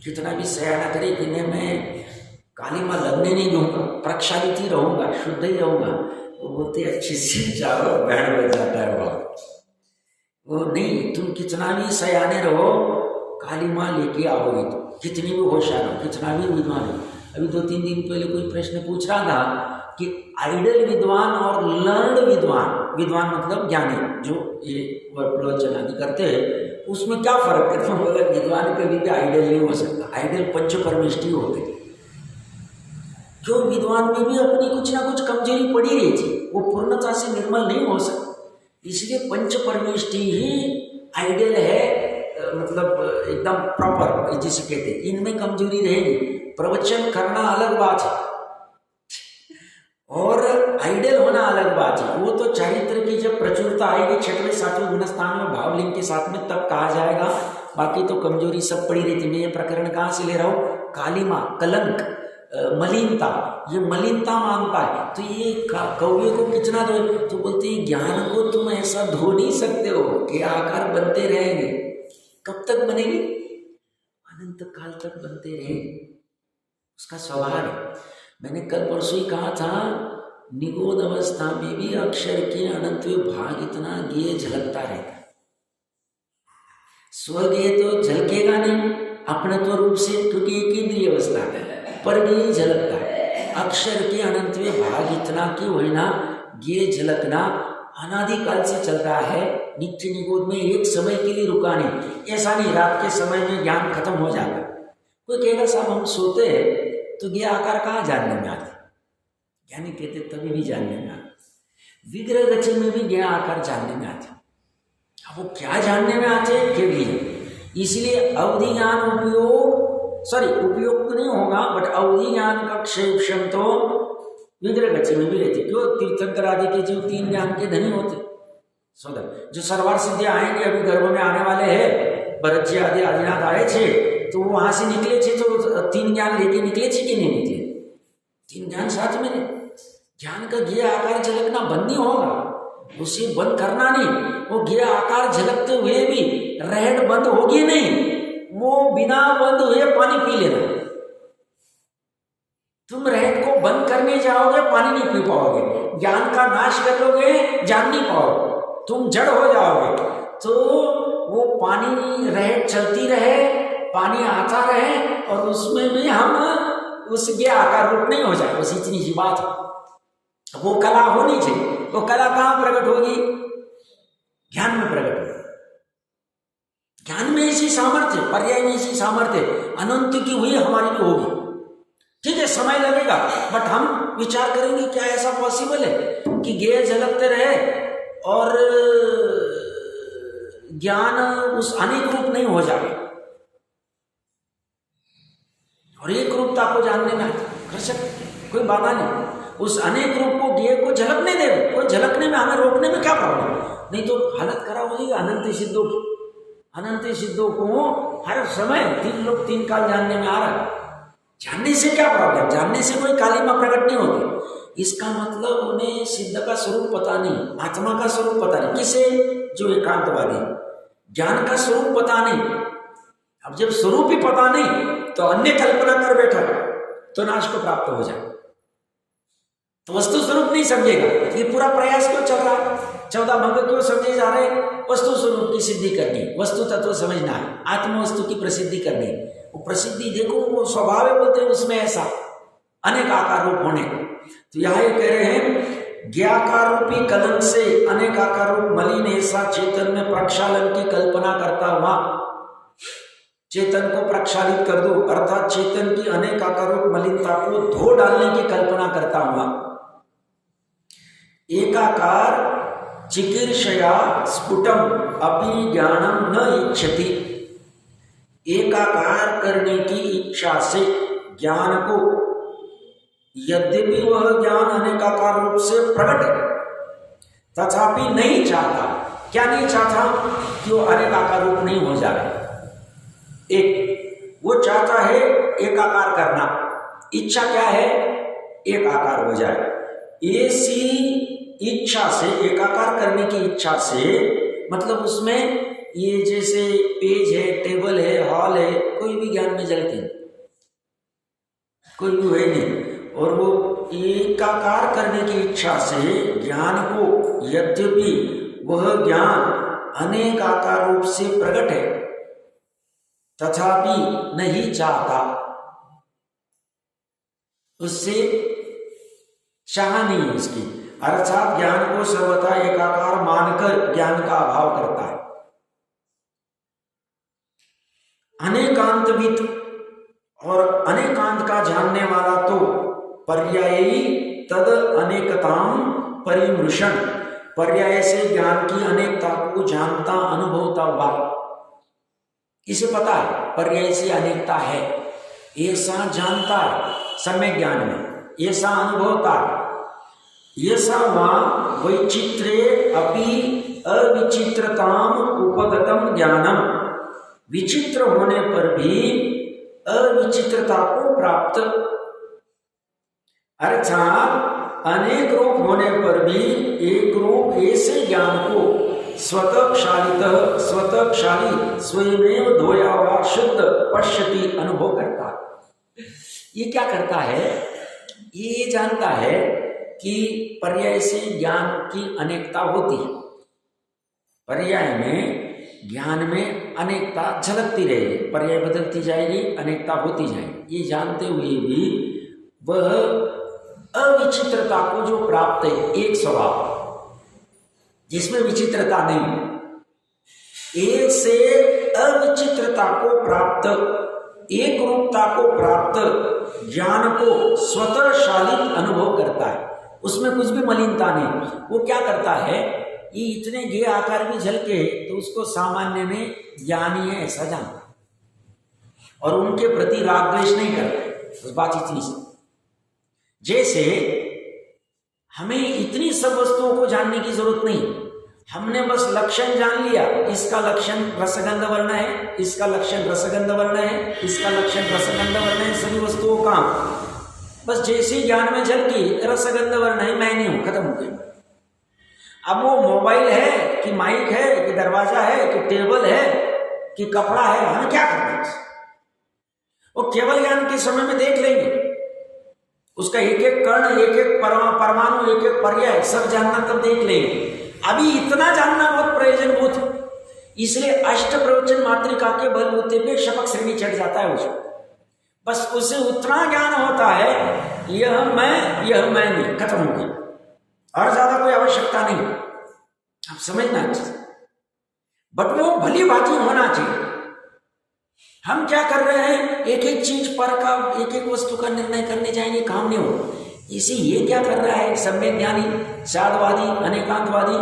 कितना भी सयाना करे कि मैं काली मां लगने नहीं दूंगा, प्रक्षालित ही रहूंगा, शुद्ध ही रहूंगा, वो बोलते अच्छी से जाओ, बैंड बज जाता है वहाँ। वो नहीं, तुम कितना भी सयाने रहो, काली माँ लेके आओगे तो, कितनी भी होशियार हो, कितना भी विद्वान हो। अभी 2-3 दिन पहले कोई प्रश्न पूछ रहा था कि आइडल विद्वान और लर्नड विद्वान, विद्वान मतलब ज्ञानी, जो ये प्रवचन आदि करते हैं, उसमें क्या फर्क है? तो बोला विद्वान कभी भी आइडल नहीं हो सकता, आइडल पंच परमेष्टि होते। क्यों? विद्वान में भी अपनी कुछ ना कुछ कमजोरी पड़ी रही थी, वो पूर्णता से निर्मल नहीं हो सकता। इसलिए पंच परमेष्टि ही आइडल है, मतलब एकदम प्रॉपर जिसे कहते हैं। इनमें कमजोरी रहेगी, प्रवचन करना अलग बात है और आइडल होना अलग बात है। वो तो चरित्र की जब प्रचुरता आएगी 6वें 7वें गुणस्थान में भावलिंग के साथ में, तब कहा जाएगा। बाकी तो कमजोरी सब पड़ी रहती। मैं ये प्रकरण कहाँ से ले रहा हूँ? कालिमा, कलंक, मलिनता, ये मलिनता मानता है। तो ये कौवे को कितना धो? तो बोलते हैं ज्ञान को तुम ऐसा धो नहीं सकते हो कि आकार बनते रहेंगे। कब तक बनेंगे? अनंत काल तक बनते रहेंगे, उसका स्वभाव है। मैंने कल परसों ही कहा था, निगोद अवस्था में भी अक्षर के अनंतवे भाग इतना ज्ञेय झलकता रहता है। स्वज्ञेय तो झलकेगा नहीं अपनत्व रूप से, क्योंकि एक इंद्रिय अवस्था है, पर ज्ञेय झलकता है। अक्षर के अनंतवे भाग इतना कि वही ना ज्ञेय झलकना अनादिकाल से चल रहा है। नित्य निगोद में एक समय के लिए रुका नहीं। ऐसा नहीं रात के समय में ज्ञान खत्म हो जाता। कोई कहेगा साहब हम सोते हैं तो ज्ञेय आकार कहाँ जानने में आते? ज्ञानी कहते तभी भी जानने में आते। विग्रह गति में भी ज्ञेय आकार जानने में आते। अब वो क्या जानने में आते हैं के लिए, इसलिए अवधि ज्ञान उपयोग तो नहीं होगा, बट अवधि ज्ञान का क्षेम तो विग्रह गति में भी रहते। क्यों? तीर्थंकर आदि के जीव 3 ज्ञान के धनी होते। सोदर जो सर्वार सिद्धि आएंगे, अभी गर्भ में आने वाले हैं, भरत जी आदि आदिनाथ आए थे, तो वहां से निकले थे तो 3 ज्ञान लेके निकले थे कि नहीं निकले? 3 ज्ञान साथ में नहीं। ज्ञान का ज्ञेय आकार झलकना बंद नहीं होगा, उसे बंद करना नहीं। वो ज्ञेय आकार झलकते हुए भी रहट बंद होगी नहीं, वो बिना बंद हुए पानी पी लेना। तुम रहट को बंद करने जाओगे, पानी नहीं पी पाओगे। ज्ञान का नाश कर लोगे, जान नहीं पाओगे, तुम जड़ हो जाओगे। तो वो पानी रहट चलती रहे, पानी आता रहे, और उसमें भी हम उस ज्ञेय आकार रूप नहीं हो जाए, बस इतनी ही बात है। वो कला होनी चाहिए। वो कला कहाँ प्रकट होगी? ज्ञान में प्रकट होगी। ज्ञान में इसी सामर्थ्य, पर्याय में इसी सामर्थ्य अनंत की हुई हमारी भी होगी। ठीक है, समय लगेगा, बट हम विचार करेंगे क्या ऐसा पॉसिबल है कि ज्ञेय झलकते रहे और ज्ञान उस अनेक रूप नहीं हो जाए, और एक रूपता को जानने में कर सकते, कोई बाधा नहीं। उस अनेक रूप को ज्ञेय को झलकने दे, कोई झलकने में हमें रोकने में क्या प्रॉब्लम? नहीं तो हालत खराब हो जाएगी अनंत सिद्धों की। अनंत सिद्धों को हर समय 3 लोग 3 काल जानने में आ रहा है। जानने से क्या प्रॉब्लम? जानने से कोई कालिमा प्रकट नहीं होती। इसका मतलब उन्हें सिद्ध का स्वरूप पता नहीं, आत्मा का स्वरूप पता नहीं। किसे? जो एकांतवादी। ज्ञान का स्वरूप पता नहीं। अब जब स्वरूप ही पता नहीं तो अन्य कल्पना कर बैठा तो नाश को प्राप्त हो जाए, तो वस्तु स्वरूप नहीं समझेगा। ये पूरा प्रयास क्यों चल रहा है? 14 भंग क्यों समझे जा रहे? वस्तु स्वरूप की सिद्धि करनी, वस्तु तत्व समझना है, आत्म वस्तु की प्रसिद्धि करनी। वो प्रसिद्धि देखो, वो स्वभाव है, बोलते हैं उसमें ऐसा अनेक आकार रूप होने। तो यहाँ ये कह रहे हैं ज्ञाकार रूपी कलंक से अनेक आकार रूप मलिन ऐसा चेतन में प्रक्षालन की कल्पना करता हुआ, चेतन को प्रक्षालित कर दो, अर्थात चेतन की अनेक आकार रूप मलिनता को धो डालने की कल्पना करता हुआ, एकाकार चिकीर्षया स्फुटम अपि ज्ञानम न इच्छति, एकाकार करने की इच्छा से ज्ञान को, यद्यपि वह ज्ञान अनेकाकार रूप से प्रकट है, तथापि नहीं चाहता। क्या नहीं चाहता? कि वो अनेकाकार रूप नहीं हो जाए। एक वो चाहता है एकाकार करना, इच्छा क्या है? एक आकार हो जाए। ऐसी इच्छा से, एकाकार करने की इच्छा से, मतलब उसमें ये जैसे पेज है, टेबल है, हॉल है, कोई भी ज्ञान में जलते नहीं, कोई भी है नहीं। और वो एकाकार करने की इच्छा से ज्ञान को, यद्यपि वह ज्ञान अनेक आकार रूप से प्रकट है, तथापि नहीं चाहता, उससे चाह नहीं है उसकी, अर्थात ज्ञान को सर्वथा एकाकार मानकर ज्ञान का अभाव करता है। अनेकांतविद और अनेकांत का जानने वाला तो पर्यायी तद अनेकताम परिमृषण, पर्याय से ज्ञान की अनेकता को जानता अनुभवता हुआ, इसे पता है पर्याय से अनेकता है, ऐसा जानता है सम्यक ज्ञान में, ऐसा अनुभवता है। ऐसा वहां वैचित्र्ये अपि अविचित्रताम उपगतम ज्ञानम, विचित्र होने पर भी अविचित्रता को प्राप्त, अर्थात अनेक रूप होने पर भी एक रूप ऐसे ज्ञान को स्वतःशाली स्वयमेव धोया शुद्ध पश्यति अनुभव करता है। ये क्या करता है, ये जानता है कि पर्याय से ज्ञान की अनेकता होती है, पर्याय में ज्ञान में अनेकता झलकती रहेगी, पर्याय बदलती जाएगी, अनेकता होती जाएगी। ये जानते हुए भी वह अविचित्रता को जो प्राप्त है, एक स्वभाव जिसमें विचित्रता नहीं, एक से अविचित्रता को प्राप्त, एक रूपता को प्राप्त ज्ञान को स्वतःशालित अनुभव करता है, उसमें कुछ भी मलिनता नहीं। वो क्या करता है, ये इतने गे आकार भी झलके तो उसको सामान्य में ज्ञानी है ऐसा जानता, और उनके प्रति राग द्वेष नहीं करता। उस बात इतनी सी, जैसे हमें इतनी सब वस्तुओं को जानने की जरूरत नहीं, हमने बस लक्षण जान लिया, इसका लक्षण रसगंध वर्ण है, इसका लक्षण रसगंध वर्ण है, इसका लक्षण रसगंध वर्ण है, सभी वस्तुओं का बस जैसे ज्ञान में झलकी रसगंध वर्ण है, मैं नहीं हूं, खत्म हो गया। अब वो मोबाइल है कि माइक है कि दरवाजा है कि टेबल है कि कपड़ा है, हमें क्या करना है, वो केवल ज्ञान के समय में देख लेंगे, उसका एक एक कर्ण, एक एक परमाणु, एक एक पर्याय सब जानना तब देख लेंगे। अभी इतना जानना बहुत प्रयोजनभूत है, इसलिए अष्ट प्रवचन मातृका के बलबूते पे शपक श्रेणी चढ़ जाता है उसको, बस उसे उतना ज्ञान होता है यह मैं नहीं, खत्म हो गया, और ज्यादा कोई आवश्यकता नहीं। आप समझना चाहिए, बट वो भली भांति होना चाहिए। हम क्या कर रहे हैं, एक एक चीज पर का, एक एक वस्तु का निर्णय करने जाएंगे, काम नहीं हो। इसी ये क्या कर रहा है, सम्यक ज्ञानी, साधवादी, अनेकांतवादी,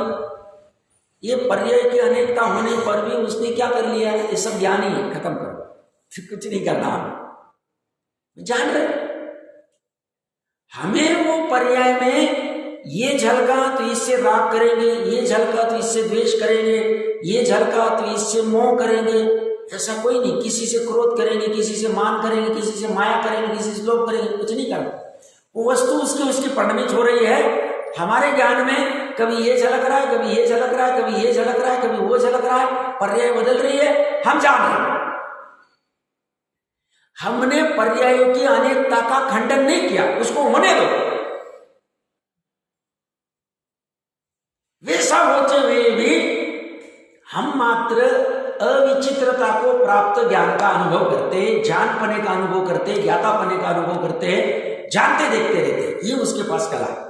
ये पर्याय की अनेकता होने पर भी उसने क्या कर लिया है, ये सब ज्ञानी है, खत्म करो, फिर कुछ नहीं करना। जान रहे हमें वो पर्याय में ये झलका तो इससे राग करेंगे, ये झलका तो इससे द्वेष करेंगे, ये झलका तो इससे मोह करेंगे, ऐसा कोई नहीं। किसी से क्रोध करेंगे, किसी से मान करेंगे, किसी से माया करेंगे, किसी से लोभ करेंगे, कुछ नहीं करना। वो वस्तु उसकी परिणमित हो रही है हमारे ज्ञान में, कभी ये झलक रहा है, कभी ये झलक रहा है, कभी ये झलक रहा है, कभी वो झलक रहा है, पर्याय बदल रही है, हम जान रहे हैं। हमने पर्यायों की अनेकता का खंडन नहीं किया, उसको होने दो। वैसा होते हुए भी हम मात्र अविचित्रता को प्राप्त ज्ञान का अनुभव करते, जानपने का अनुभव करते, ज्ञातापने का अनुभव करते, जानते देखते रहते, ये उसके पास कला है।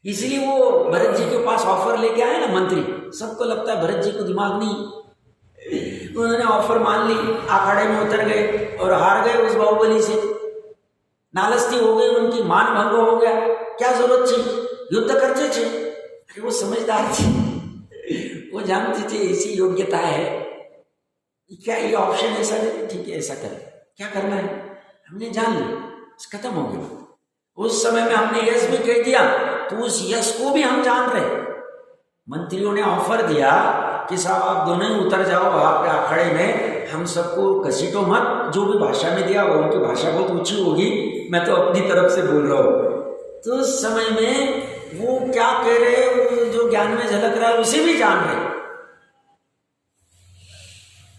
इसलिए वो भरत जी के पास ऑफर लेके आए ना मंत्री, सबको लगता है भरत जी को दिमाग नहीं, उन्होंने ऑफर मान ली, अखाड़े में उतर गए और हार गए उस बाहुबली से, नालस्ती हो गई उनकी, मान भंग हो गया, क्या जरूरत थी, युद्ध करते थे। अरे वो समझदार थे, वो जानते थे ऐसी योग्यता है, क्या ये ऑप्शन ऐसा नहीं, ठीक है ऐसा कर, क्या करना है हमने जान लिया, खत्म हो गया। उस समय में हमने यश भी कह दिया, तो उस यश को भी हम जान रहे। मंत्रियों ने ऑफर दिया कि साहब आप दोनों ही उतर जाओ वहां पे अखाड़े में, हम सबको घसीटो मत, जो भी भाषा में दिया वो उनकी भाषा बहुत ऊंची होगी, मैं तो अपनी तरफ से बोल रहा हूँ। तो उस समय में वो क्या कह रहे, वो जो ज्ञान में झलक रहा है उसे भी जान रहे,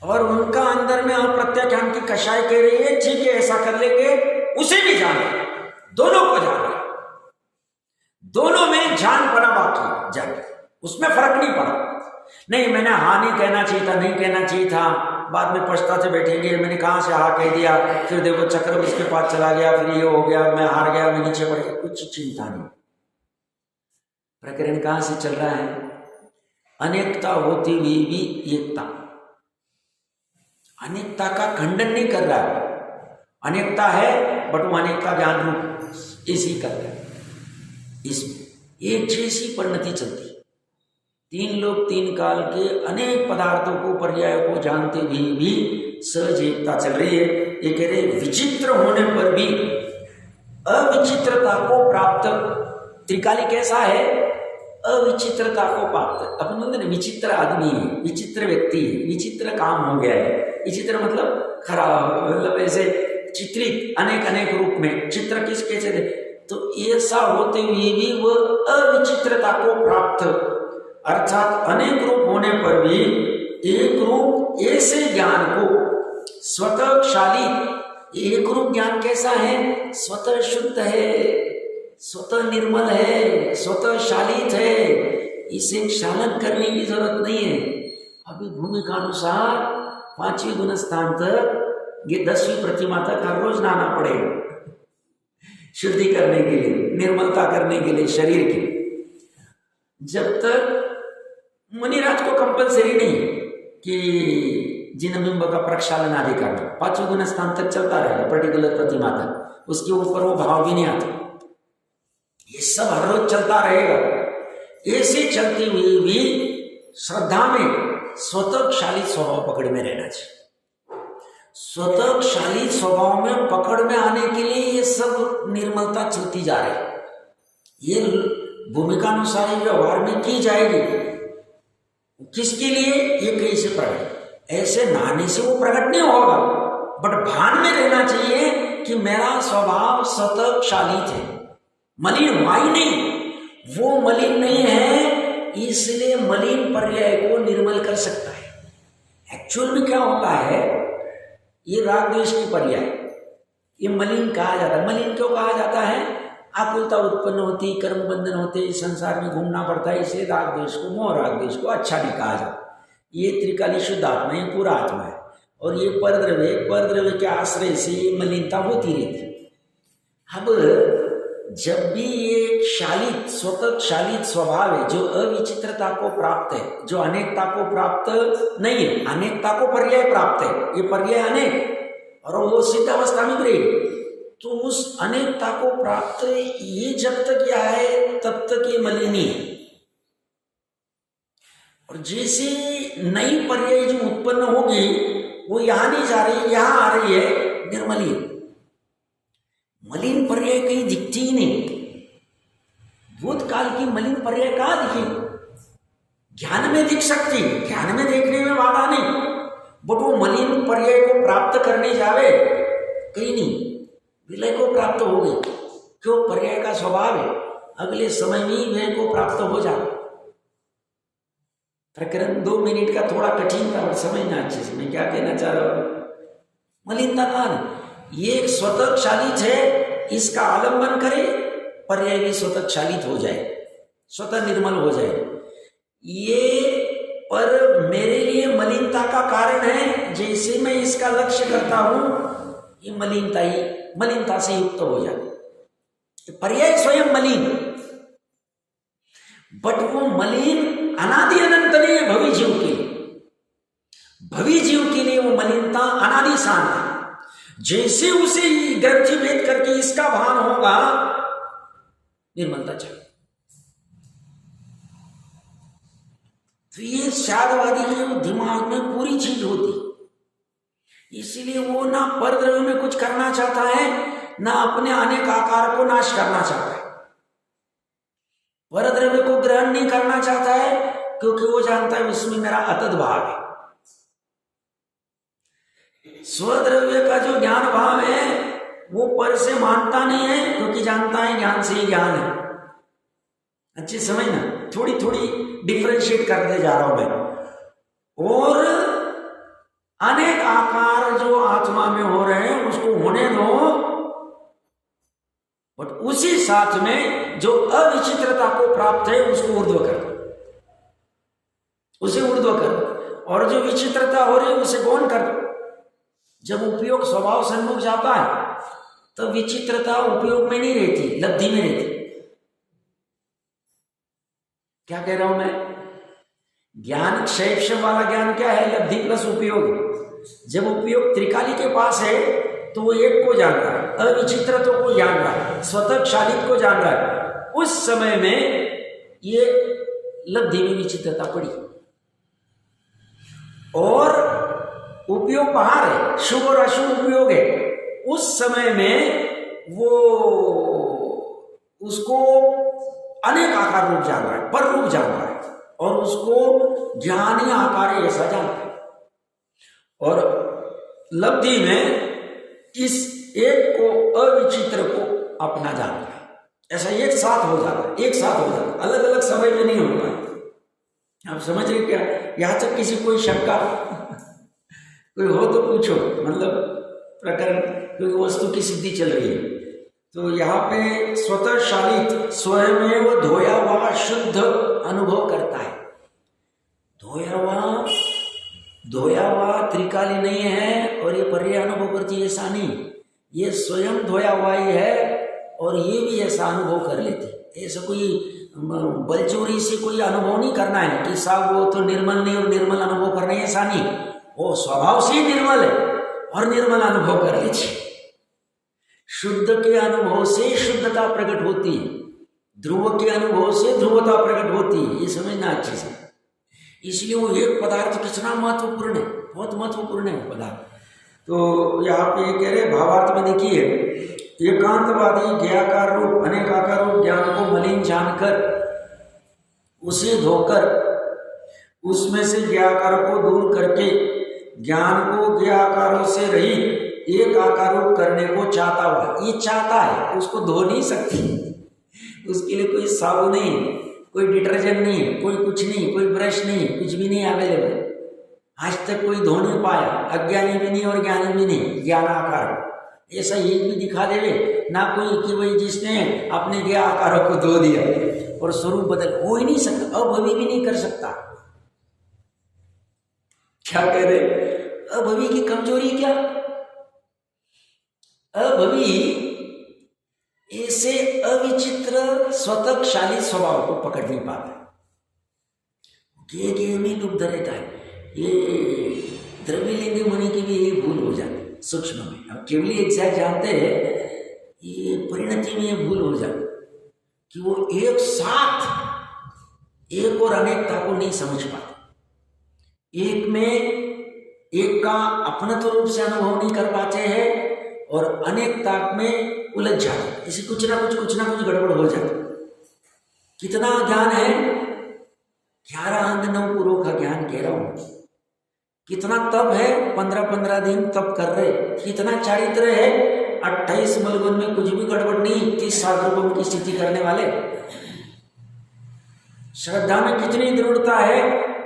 और उनका अंदर में अप्रत्याख्यान की कषाय कह रही है, ठीक है ऐसा कर लेंगे, उसे भी जान रहे, दोनों को जान रहे, दोनों में जान बना बाकी जान, उसमें फर्क नहीं पड़ा। नहीं, मैंने हाँ नहीं कहना चाहिए था, नहीं कहना चाहिए था, बाद में पछताते बैठेंगे, मैंने कहाँ से हाँ कह दिया, फिर देखो चक्र उसके पास चला गया, फिर ये हो गया, मैं हार गया, मैं नीचे पड़ गया। कुछ चिंता नहीं। प्रकरण कहाँ से चल रहा है? अनेकता होती हुई भी एकता। अनेकता का खंडन नहीं कर रहा है, अनेकता है बट वो अनेकता ज्ञान रूप इसी कर रहा है। इसमें एक जैसी परिणति चलती, तीन लोक तीन काल के अनेक पदार्थों को पर्याय को जानते हुए भी सहज एकता चल रही है। ये कह रहे विचित्र होने पर भी अविचित्रता को प्राप्त। त्रिकाली कैसा है? अविचित्रता को प्राप्त। अपन बोलते ना विचित्र आदमी है, विचित्र व्यक्ति है, विचित्र काम हो गया है। विचित्र मतलब खराब, मतलब ऐसे चित्रित अनेक अनेक रूप में। चित्र किस कैसे थे? तो ऐसा होते हुए भी वह अविचित्रता को प्राप्त, अर्थात अनेक रूप होने पर भी एक रूप ऐसे ज्ञान को स्वतः क्षालित। एक रूप ज्ञान कैसा है? स्वतः शुद्ध है, स्वतः निर्मल है, स्वतः शालित है। इसे क्षालन करने की जरूरत नहीं है। अभी भूमिका अनुसार 5वें गुण स्थान तक, ये 10वीं प्रतिमा तक हर रोज नहाना पड़ेगा, शुद्धि करने के लिए, निर्मलता करने के लिए शरीर की। जब तक मुनिराज को कंपलसरी नहीं कि जिनबिंब का प्रक्षालन आदि करना, 5वें गुण स्थान तक चलता रहेगा, पर्टिकुलर प्रतिमा तक, उसके ऊपर वो भाव भी नहीं आता। ये सब हर रोज चलता रहेगा। ऐसे चलती हुई भी श्रद्धा में स्वतः क्षालित स्वभाव पकड़ में रहना चाहिए। स्वतः क्षालित स्वभाव में पकड़ में आने के लिए ये सब निर्मलता चलती जा रही है। ये भूमिका अनुसार ही व्यवहार में की जाएगी। किसके लिए? ये कहीं से प्रकट, ऐसे नहाने से वो प्रकट नहीं होगा, बट भान में रहना चाहिए कि मेरा स्वभाव स्वतः क्षालित है, मलिन हुआ ही नहीं। वो मलिन नहीं है, इसलिए मलिन पर्याय को निर्मल कर सकता है। एक्चुअल में क्या होता है? ये राग द्वेष की पर्याय, ये मलिन कहा जाता है। मलिन क्यों कहा जाता है? आकुलता उत्पन्न होती, कर्म बंधन होते, संसार में घूमना पड़ता है, इसलिए राग द्वेष को, मोह राग द्वेष को अच्छा नहीं कहा जाता। ये त्रिकाली शुद्ध आत्मा है, पूरा आत्मा है, और ये परद्रव्य के आश्रय से ये मलिनता होती रहती। अब जब भी ये शालित, स्वतः शालित स्वभाव है, जो अविचित्रता को प्राप्त है, जो अनेकता को प्राप्त नहीं है, अनेकता को पर्याय प्राप्त है, ये पर्याय अनेक, और वो सिद्ध अवस्था में गए, तो उस अनेकता को प्राप्त ये जब तक यह है तब तक ये मलिनी है। और जैसे नई पर्याय जो उत्पन्न होगी वो यहां नहीं जा रही, यहां आ रही है निर्मली। मलिन पर्याय कहीं दिखती ही नहीं। भूतकाल की मलिन पर्याय कहां दिखी? ज्ञान में दिख सकती, ज्ञान में देखने में बाधा नहीं, बट वो मलिन पर्याय को प्राप्त करने जावे कहीं नहीं, विलय को प्राप्त हो गई। क्यों? पर्याय का स्वभाव है, अगले समय में विलय को प्राप्त हो जाए। प्रकरण 2 मिनट का थोड़ा कठिन था, और समझना अच्छे से मैं क्या कहना चाह रहा हूं। मलिनता कान ये एक स्वतः क्षालित है, इसका आलंबन करे, पर्याय भी स्वतः क्षालित हो जाए, स्वतः निर्मल हो जाए। ये पर मेरे लिए मलिनता का कारण है, जैसे मैं इसका लक्ष्य करता हूं ये मलिनता से युक्त हो जाए। पर्याय स्वयं मलिन, बट वो मलिन अनादि अनंत नहीं है भवी जीव के लिए। भवी जीव के लिए वो मलिनता अनादि शांत है। जैसे उसे ग्रंथि भेद करके इसका भान होगा, निर्मलता चाहिए। तो ये शादवादी के दिमाग में पूरी चीज होती, इसीलिए वो ना परद्रव्य में कुछ करना चाहता है, ना अपने अनेक आकार को नाश करना चाहता है। परद्रव्य को ग्रहण नहीं करना चाहता है क्योंकि वो जानता है उसमें मेरा अतद भाव है। स्वद्रव्य का जो ज्ञान भाव है वो पर से मानता नहीं है, क्योंकि जानता है ज्ञान से ही ज्ञान है। अच्छी समझना, थोड़ी थोड़ी डिफरेंशिएट करते जा रहा हूं मैं। और अनेक आकार जो आत्मा में हो रहे हैं उसको होने दो, बट उसी साथ में जो अविचित्रता को प्राप्त है उसको ऊर्ध्व कर दो, उसे ऊर्ध्व कर दो, और जो विचित्रता हो रही है उसे गौण कर दो। जब उपयोग स्वभाव सन्मुख जाता है तो विचित्रता उपयोग में नहीं रहती, लब्धि में रहती। क्या कह रहा हूं मैं? ज्ञान क्षय वाला ज्ञान क्या है? लब्धि प्लस उपयोग। जब उपयोग त्रिकाली के पास है तो वो एक को जान रहा है, अविचित्रता को जान रहा है, स्वतः शालित को जान रहा है। उस समय में ये लब्धि में विचित्रता पड़ी और उपयोग बाहर है, शुभ और अशुभ उपयोग है। उस समय में वो उसको अनेक आकार रूप जान रहा है, पर रूप जान रहा है, और उसको ज्ञानी आकार है ऐसा जानता है। और लब्धि में इस एक को, अविचित्र को अपना जानता है। ऐसा एक साथ हो जाता है, एक साथ हो जाता है, अलग अलग समय में नहीं होता है। आप समझ रहे क्या? यहां तक किसी कोई शंका कोई हो तो पूछो, मतलब प्रकरण, क्योंकि वस्तु की सिद्धि चल रही है। तो यहाँ पे स्वतः शालित स्वयं धोया हुआ शुद्ध अनुभव करता है। धोया हुआ त्रिकाली नहीं है और ये पर्याय अनुभव करती है, ऐसा नहीं। ये स्वयं धोया हुआ ही है और ये भी ऐसा अनुभव कर लेती। ऐसा कोई बलचोरी से कोई अनुभव नहीं करना है कि साहब वो तो निर्मल नहीं और निर्मल अनुभव करना है, ऐसा नहीं। वो स्वभाव से ही निर्मल है और निर्मल अनुभव कर लीजिए। शुद्ध के अनुभव से शुद्धता प्रकट होती है, ध्रुव के अनुभव से ध्रुवता प्रकट होती है। ये समझना अच्छे से। इसलिए वो एक पदार्थ कितना महत्वपूर्ण है, बहुत महत्वपूर्ण है वो पदार्थ। तो यहाँ पे ये कह रहे भावार्थ में देखिए, एकांतवादी ज्ञाकार रूप अनेकाकार रूप ज्ञान को मलिन जानकर उसे धोकर उसमें से ज्ञाकार को दूर करके ज्ञान को ज्ञाकारों से रहित एक आकार रूप करने को चाहता हुआ, ये चाहता है, उसको धो नहीं सकती। उसके लिए कोई साबुन नहीं, कोई डिटर्जेंट नहीं, कोई कुछ नहीं, कोई ब्रश नहीं, कुछ भी नहीं अवेलेबल। आज तक कोई धो नहीं पाया, अज्ञानी भी नहीं और ज्ञानी भी नहीं, ज्ञान आकार ऐसा एक भी दिखा देवे ना कोई कि भाई जिसने अपने ज्ञान आकारों को धो दिया और स्वरूप बदल, हो ही नहीं सकता, अभवी भी नहीं कर सकता। क्या कह रहे? अभवी की कमजोरी क्या? अभवी ऐसे अविचित्र स्वतःशाली स्वभाव को पकड़ नहीं पाता, में डूब रहता है। ये द्रव्यलिंगी मुनि की भी यही भूल हो जाती है सूक्ष्म में। अब केवली एग्जैक्ट जानते हैं, ये परिणति में ये भूल हो जाती कि वो एक साथ एक और अनेकता को नहीं समझ पाते। एक में एक का अपनत्व रूप से अनुभव नहीं कर पाते हैं और अनेकता में उलझ जाते, इसे कुछ ना कुछ गड़बड़ हो जाती। कितना ज्ञान है? 11 अंग 9 पुरों का ज्ञान कह रहा हूं। कितना तप है? 15-15 दिन तप कर रहे। कितना चारित्र है? 28 मलगुन में कुछ भी गड़बड़ नहीं, 30 साधुओं की स्थिति करने वाले। श्रद्धा में कितनी दृढ़ता है?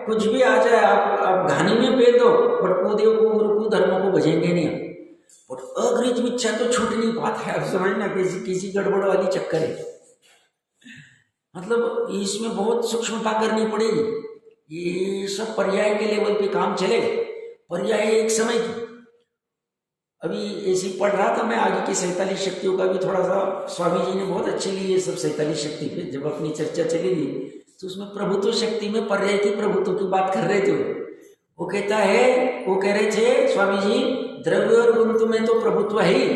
कुछ भी आ जाए आप घानी में फेंक दो, बट कुदेव को गुरु को धर्म को भजेंगे नहीं। और अगृहित इच्छा तो छूट नहीं पाता है। आप समझना, किसी गड़बड़ वाली चक्कर है। मतलब इसमें बहुत सूक्ष्मता करनी पड़ेगी। ये सब पर्याय के लेवल पे काम चले। पर्याय एक समय की, अभी ऐसी पढ़ रहा था मैं आगे की 47 शक्तियों का भी थोड़ा सा, स्वामी जी ने बहुत अच्छे लिए ये सब 47 शक्ति पे जब अपनी चर्चा चली थी, तो उसमें प्रभुत्व शक्ति में पर्याय की प्रभुत्व की बात कर रहे थे। वो कहता है, वो कह रहे थे स्वामी जी, द्रव्य और गुण में तो प्रभुत्व है ही,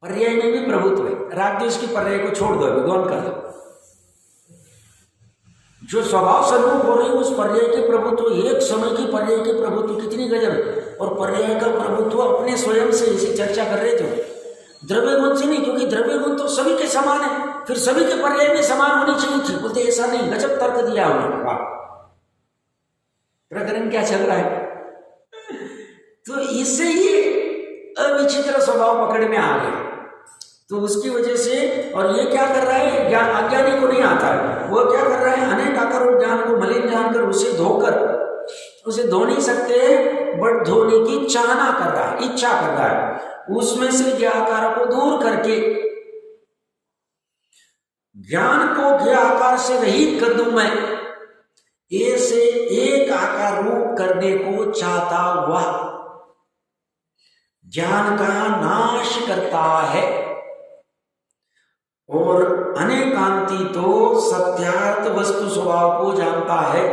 पर्याय में भी प्रभुत्व है। राग द्वेष की पर्याय को छोड़ दो, अभी गौन कर दो। जो स्वभाव स्वरूप हो रही है उस पर्याय के प्रभुत्व, एक समय की पर्याय के प्रभुत्व कितनी गजब है। और पर्याय का प्रभुत्व अपने स्वयं से इसी चर्चा कर रहे थे, द्रव्य गुण से नहीं, क्योंकि द्रव्य गुण तो सभी के समान है, फिर सभी के पर्याय में समान होनी चाहिए थी। बोलते ऐसा नहीं, गजब तर्क दिया उन्होंने। वाह, प्रकरण क्या चल रहा है? तो इससे ही अविचित्र स्वभाव पकड़ में आ गया। तो उसकी वजह से, और ये क्या कर रहा है? ज्ञान अज्ञानी को नहीं आता है, वो क्या कर रहा है? अनेक आकार ज्ञान को मलिन जानकर उसे धोकर, उसे धो नहीं सकते बट धोने की चाहना कर रहा है, इच्छा कर रहा है। उसमें से ज्ञाकार को दूर करके ज्ञान को ज्ञाकार से रहित कर दूं मैं, ए से एक आकार रूप करने को चाहता हुआ ज्ञान का नाश करता है, और अनेकांती तो सत्यार्थ वस्तु स्वभाव को जानता है,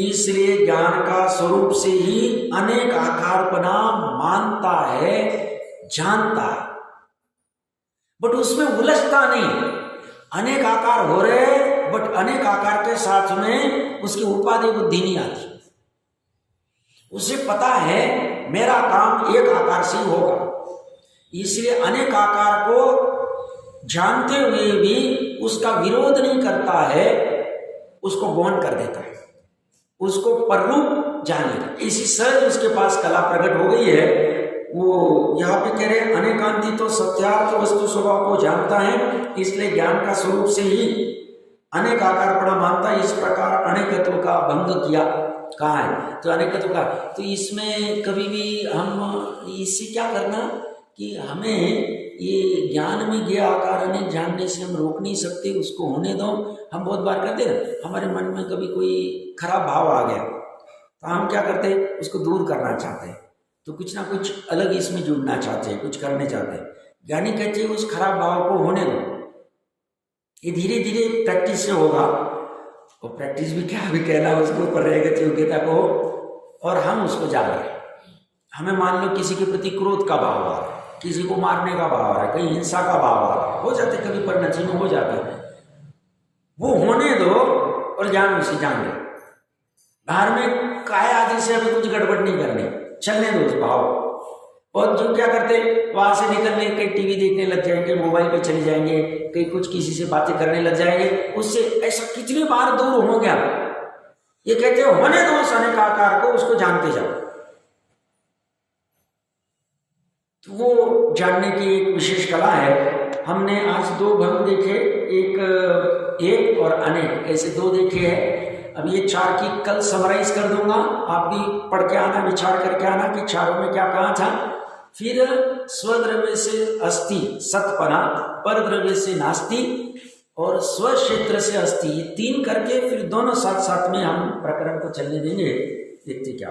इसलिए ज्ञान का स्वरूप से ही अनेक आकारपना मानता है, जानता है, बट उसमें उलझता नहीं। अनेक आकार हो रहे बट अनेक आकार के साथ में उसकी उपाधि बुद्धि नहीं आती। उसे पता है मेरा काम एक आकार से होगा, इसलिए अनेक आकार को जानते हुए भी उसका विरोध नहीं करता है, उसको गौण कर देता है, उसको पररूप जान लेता है। इसी सहज उसके पास कला प्रकट हो गई है। वो यहाँ पे कह रहे अनेकांती तो सत्यार्थ वस्तु स्वभाव को जानता है, इसलिए ज्ञान का स्वरूप से ही अनेक आकारपना मानता है। इस प्रकार अनेकत्व का भंग किया। कहा है तो अनेकत्व का, तो इसमें कभी भी हम इससे क्या करना कि हमें ये ज्ञान में गया आकार अनेक जानने से हम रोक नहीं सकते, उसको होने दो। हम बहुत बार करते ना, हमारे मन में कभी कोई खराब भाव आ गया तो हम क्या करते हैं, उसको दूर करना चाहते हैं, तो कुछ ना कुछ अलग इसमें जुड़ना चाहते हैं, कुछ करने चाहते हैं। ज्ञानी कहते हैं उस खराब भाव को होने दो, ये धीरे धीरे प्रैक्टिस से होगा। और प्रैक्टिस भी क्या अभी कहना, उसके ऊपर रहेगा योग्यता को, और हम उसको जान रहे हैं। हमें मान लो किसी के प्रति क्रोध का भाव आ रहा है, किसी को मारने का भाव आ रहा है, कहीं हिंसा का भाव आ रहा है, हो जाते कभी परिणति में हो जाते हैं, वो होने दो और जान उसे जान दो। धार्मिक काय आदि से हमें कुछ गड़बड़ नहीं करनी, चलने दो उस भाव। और जो क्या करते वहां से निकलने, कहीं टीवी देखने लग जाएंगे, मोबाइल पे चले जाएंगे, कहीं कुछ किसी से बातें करने लग जाएंगे, उससे ऐसा कितनी बार दूर हो गया। ये कहते हो होने दो उस अनेक आकार को, उसको जानते जाओ। तो वो जानने की एक विशेष कला है। हमने आज दो भंग देखे, एक और अनेक, ऐसे दो देखे हैं। अब ये चार की कल समराइज कर दूंगा, आप भी पढ़ के आना, विचार करके आना कि चारों में क्या कहा था। फिर स्वद्रव्य से अस्ति सतपना, पर द्रव्य से नास्ति, और स्व क्षेत्र से अस्ति, ये तीन करके फिर दोनों साथ साथ में हम प्रकरण को चलने देंगे। देखते क्या